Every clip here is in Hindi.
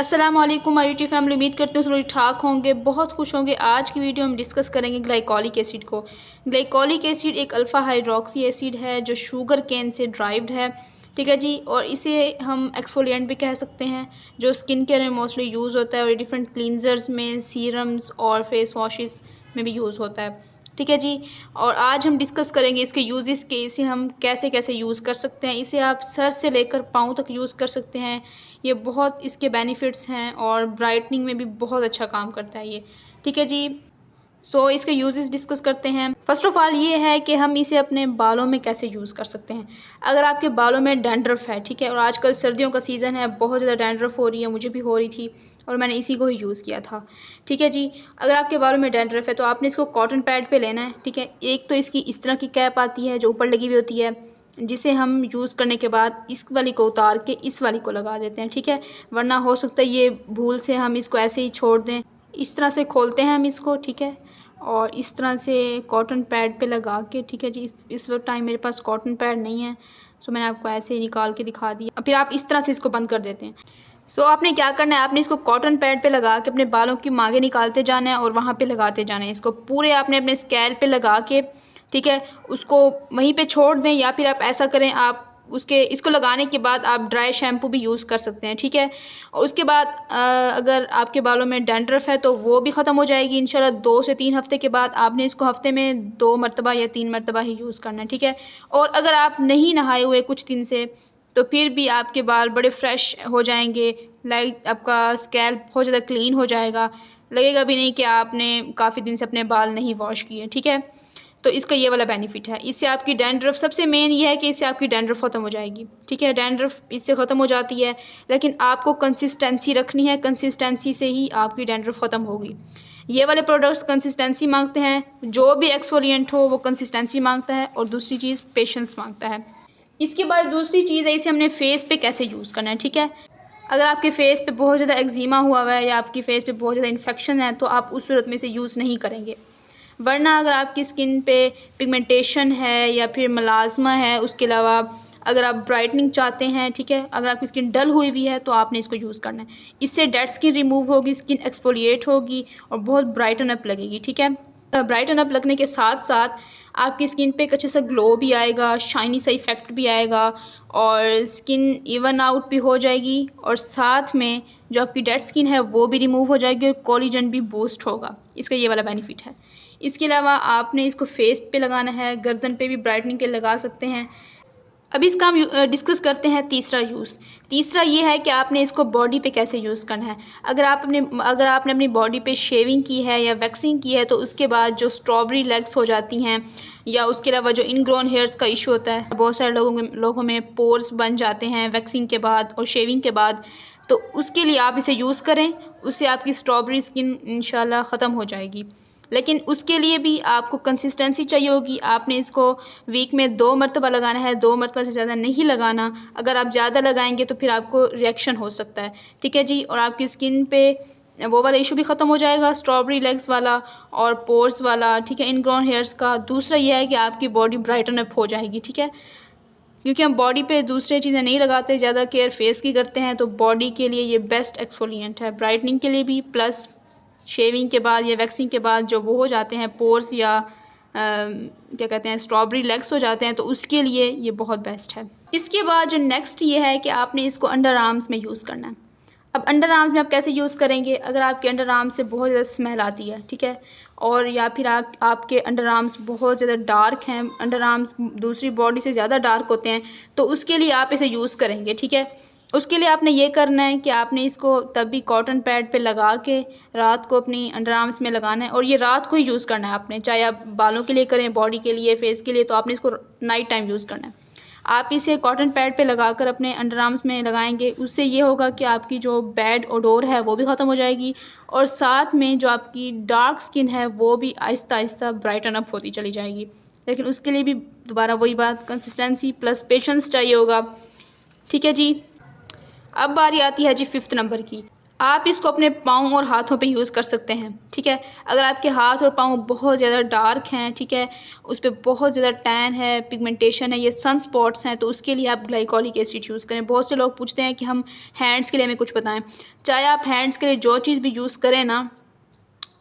अस्सलाम वालेकुम माय यूट्यूब फैमिली। उम्मीद करते हैं सब लोग ठाक होंगे, बहुत खुश होंगे। आज की वीडियो हम डिस्कस करेंगे ग्लाइकोलिक एसिड को। ग्लाइकोलिक एसिड एक अल्फ़ा हाइड्रोक्सी एसिड है जो शुगर केन से ड्राइव्ड है, ठीक है जी। और इसे हम एक्सफोलिएंट भी कह सकते हैं, जो स्किन केयर में मोस्टली यूज़ होता है और डिफरेंट क्लींजर्स में, सीरम्स और फेस वॉशेस में भी यूज़ होता है, ठीक है जी। और आज हम डिस्कस करेंगे इसके यूजेस के, इसे हम कैसे कैसे यूज़ कर सकते हैं। इसे आप सर से लेकर पाँव तक यूज़ कर सकते हैं। ये बहुत इसके बेनिफिट्स हैं और ब्राइटनिंग में भी बहुत अच्छा काम करता है ये, ठीक है जी। सो इसके यूजेस डिस्कस करते हैं। फ़र्स्ट ऑफ़ ऑल ये है कि हम इसे अपने बालों में कैसे यूज़ कर सकते हैं। अगर आपके बालों में डैंड्रफ है, ठीक है, और आजकल सर्दियों का सीज़न है, बहुत ज़्यादा डैंड्रफ हो रही है, मुझे भी हो रही थी और मैंने इसी को ही यूज़ किया था, ठीक है जी। अगर आपके बालों में डैंड्रफ है तो आपने इसको कॉटन पैड पे लेना है, ठीक है। एक तो इसकी इस तरह की कैप आती है जो ऊपर लगी हुई होती है, जिसे हम यूज़ करने के बाद इस वाली को उतार के इस वाली को लगा देते हैं, ठीक है। वरना हो सकता है ये भूल से हम इसको ऐसे ही छोड़ दें। इस तरह से खोलते हैं हम इसको, ठीक है, और इस तरह से कॉटन पैड पे लगा के, ठीक है जी। इस वक्त टाइम मेरे पास कॉटन पैड नहीं है, सो मैंने आपको ऐसे ही निकाल के दिखा दिया। फिर आप इस तरह से इसको बंद कर देते हैं। सो आपने क्या करना है, आपने इसको कॉटन पैड पे लगा के अपने बालों की मांगे निकालते जाना है और वहाँ पे लगाते जाना है। इसको पूरे आपने अपने स्कैल्प पे लगा के, ठीक है, उसको वहीं पे छोड़ दें। या फिर आप ऐसा करें, आप इसको लगाने के बाद आप ड्राई शैम्पू भी यूज़ कर सकते हैं, ठीक है। और उसके बाद अगर आपके बालों में डैंड्रफ है तो वो भी ख़त्म हो जाएगी इंशाल्लाह। 2 से 3 हफ़्ते के बाद आपने इसको हफ़्ते में 2 मरतबा या 3 मरतबा ही यूज़ करना है, ठीक है। और अगर आप नहीं नहाए हुए कुछ दिन से, तो फिर भी आपके बाल बड़े फ्रेश हो जाएंगे। लाइक आपका स्कैल्प बहुत ज़्यादा क्लीन हो जाएगा, लगेगा भी नहीं कि आपने काफ़ी दिन से अपने बाल नहीं वॉश किए, ठीक है। तो इसका ये वाला बेनिफिट है। इससे आपकी डैंड्रफ, सबसे मेन ये है कि इससे आपकी डैंड्रफ ख़त्म हो जाएगी, ठीक है। डैंड्रफ इससे ख़त्म हो जाती है, लेकिन आपको कंसिस्टेंसी रखनी है। कंसिस्टेंसी से ही आपकी डैंड्रफ ख़त्म होगी। ये वाले प्रोडक्ट्स कंसिस्टेंसी मांगते हैं, जो भी एक्सफोलिएंट हो वो कंसिस्टेंसी मांगता है। और दूसरी चीज़ पेशेंस मांगता है। इसके बाद दूसरी चीज़ है, इसे हमने फेस पे कैसे यूज़ करना है, ठीक है। अगर आपके फेस पे बहुत ज़्यादा एक्जीमा हुआ है या आपकी फेस पे बहुत ज़्यादा इन्फेक्शन है तो आप उस सूरत में इसे यूज़ नहीं करेंगे। वरना अगर आपकी स्किन पे पिगमेंटेशन है या फिर मलाज़मा है, उसके अलावा अगर आप ब्राइटनिंग चाहते हैं, ठीक है, अगर आपकी स्किन डल हुई हुई है तो आपने इसको यूज़ करना है। इससे डेड स्किन रिमूव होगी, स्किन एक्सफोलिएट होगी और बहुत ब्राइटन अप लगेगी, ठीक है। ब्राइटन अप लगने के साथ साथ आपकी स्किन पे एक अच्छे सा ग्लो भी आएगा, शाइनी सा इफ़ेक्ट भी आएगा और स्किन इवन आउट भी हो जाएगी। और साथ में जो आपकी डेड स्किन है वो भी रिमूव हो जाएगी और कोलेजन भी बूस्ट होगा। इसका ये वाला बेनिफिट है। इसके अलावा आपने इसको फेस पे लगाना है, गर्दन पे भी ब्राइटनिंग के लगा सकते हैं। अभी इसका हम डिस्कस करते हैं तीसरा यूज़। तीसरा ये है कि आपने इसको बॉडी पे कैसे यूज़ करना है। अगर आपने अपनी बॉडी पे शेविंग की है या वैक्सिंग की है तो उसके बाद जो स्ट्रॉबेरी लेग्स हो जाती हैं, या उसके अलावा जो इनग्रोन हेयर्स का इशू होता है, बहुत सारे लोगों में पोर्स बन जाते हैं वैक्सिंग के बाद और शेविंग के बाद, तो उसके लिए आप इसे यूज़ करें। उससे आपकी स्ट्रॉबेरी स्किन इंशाल्लाह ख़त्म हो जाएगी। लेकिन उसके लिए भी आपको कंसिस्टेंसी चाहिए होगी। आपने इसको वीक में 2 मरतबा लगाना है, 2 मरतबा से ज़्यादा नहीं लगाना। अगर आप ज़्यादा लगाएंगे तो फिर आपको रिएक्शन हो सकता है, ठीक है जी। और आपकी स्किन पे वो वाला इशू भी ख़त्म हो जाएगा, स्ट्रॉबेरी लेग्स वाला और पोर्स वाला, ठीक है, इनग्रोन हेयर्स का। दूसरा यह है कि आपकी बॉडी ब्राइटन अप हो जाएगी, ठीक है। क्योंकि हम बॉडी पे दूसरे चीज़ें नहीं लगाते, ज़्यादा केयर फेस की करते हैं, तो बॉडी के लिए ये बेस्ट एक्सफोलिएंट है, ब्राइटनिंग के लिए भी, प्लस शेविंग के बाद या वैक्सिंग के बाद जो वो हो जाते हैं पोर्स या क्या कहते हैं स्ट्रॉबेरी लेग्स हो जाते हैं, तो उसके लिए ये बहुत बेस्ट है। इसके बाद जो नेक्स्ट ये है कि आपने इसको अंडर आर्म्स में यूज़ करना है। अब अंडर आर्म्स में आप कैसे यूज़ करेंगे। अगर आपके अंडर आर्म्स से बहुत ज़्यादा स्मेल आती है, ठीक है, और या फिर आपके अंडर आर्म्स बहुत ज़्यादा डार्क हैं, अंडर आर्म्स दूसरी बॉडी से ज़्यादा डार्क होते हैं, तो उसके लिए आप इसे यूज़ करेंगे, ठीक है। उसके लिए आपने ये करना है कि आपने इसको तब भी कॉटन पैड पे लगा के रात को अपनी अंडर आर्म्स में लगाना है। और ये रात को ही यूज़ करना है आपने, चाहे आप बालों के लिए करें, बॉडी के लिए, फेस के लिए, तो आपने इसको नाइट टाइम यूज़ करना है। आप इसे कॉटन पैड पे लगाकर अपने अंडर आर्म्स में लगाएंगे। उससे ये होगा कि आपकी जो बैड ओडोर है वो भी ख़त्म हो जाएगी और साथ में जो आपकी डार्क स्किन है वो भी आहिस्ता आहिस्ता ब्राइटन अप होती चली जाएगी। लेकिन उसके लिए भी दोबारा वही बात, कंसिस्टेंसी प्लस पेशेंस चाहिए होगा, ठीक है जी। अब बारी आती है जी 5th नंबर की। आप इसको अपने पाँव और हाथों पे यूज़ कर सकते हैं, ठीक है। अगर आपके हाथ और पाँव बहुत ज़्यादा डार्क हैं, ठीक है, उस पर बहुत ज़्यादा टैन है, पिगमेंटेशन है, ये सन स्पॉट्स हैं, तो उसके लिए आप ग्लाइकोलिक एसिड यूज़ करें। बहुत से लोग पूछते हैं कि हम हैंड्स के लिए हमें कुछ बताएं। चाहे आप हैंड्स के लिए जो चीज़ भी यूज़ करें ना,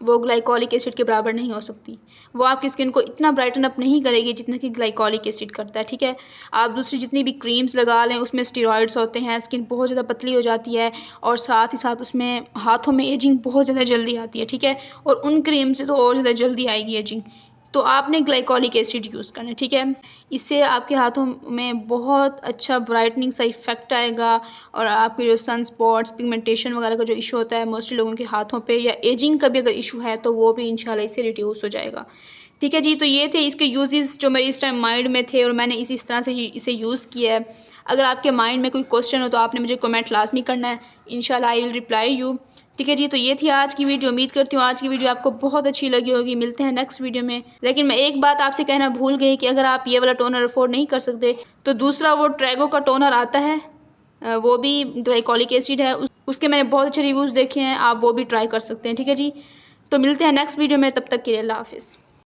वो ग्लाइकोलिक एसिड के बराबर नहीं हो सकती। वो आपकी स्किन को इतना ब्राइटन अप नहीं करेगी जितना कि ग्लाइकोलिक एसिड करता है, ठीक है। आप दूसरी जितनी भी क्रीम्स लगा लें उसमें स्टेरॉइड्स होते हैं, स्किन बहुत ज़्यादा पतली हो जाती है और साथ ही साथ उसमें हाथों में एजिंग बहुत ज़्यादा जल्दी आती है, ठीक है। और उन क्रीम से तो और ज़्यादा जल्दी आएगी एजिंग। तो आपने ग्लाइकोलिक एसिड यूज़ करना है, ठीक है। इससे आपके हाथों में बहुत अच्छा ब्राइटनिंग सा इफेक्ट आएगा और आपके जो सन स्पॉट्स, पिगमेंटेशन वगैरह का जो इशू होता है मोस्टली लोगों के हाथों पे, या एजिंग का भी अगर इशू है तो वो भी इंशाल्लाह इससे रिड्यूस हो जाएगा, ठीक है जी। तो ये थे इसके यूजेस जो मेरे इस टाइम माइंड में थे और मैंने इस तरह से इसे यूज़ किया है। अगर आपके माइंड में कोई क्वेश्चन हो तो आपने मुझे कमेंट लाजमी करना है, इंशाल्लाह आई विल रिप्लाई यू, ठीक है जी। तो ये थी आज की वीडियो। उम्मीद करती हूँ आज की वीडियो आपको बहुत अच्छी लगी होगी। मिलते हैं नेक्स्ट वीडियो में। लेकिन मैं एक बात आपसे कहना भूल गई कि अगर आप ये वाला टोनर अफोर्ड नहीं कर सकते तो दूसरा वो ट्रैगो का टोनर आता है, वो भी ग्लाइकोलिक एसिड है, उसके मैंने बहुत अच्छे रिव्यूज़ देखे हैं, आप वो भी ट्राई कर सकते हैं, ठीक है जी। तो मिलते हैं नेक्स्ट वीडियो में, तब तक के लिए अल्लाह हाफिज़।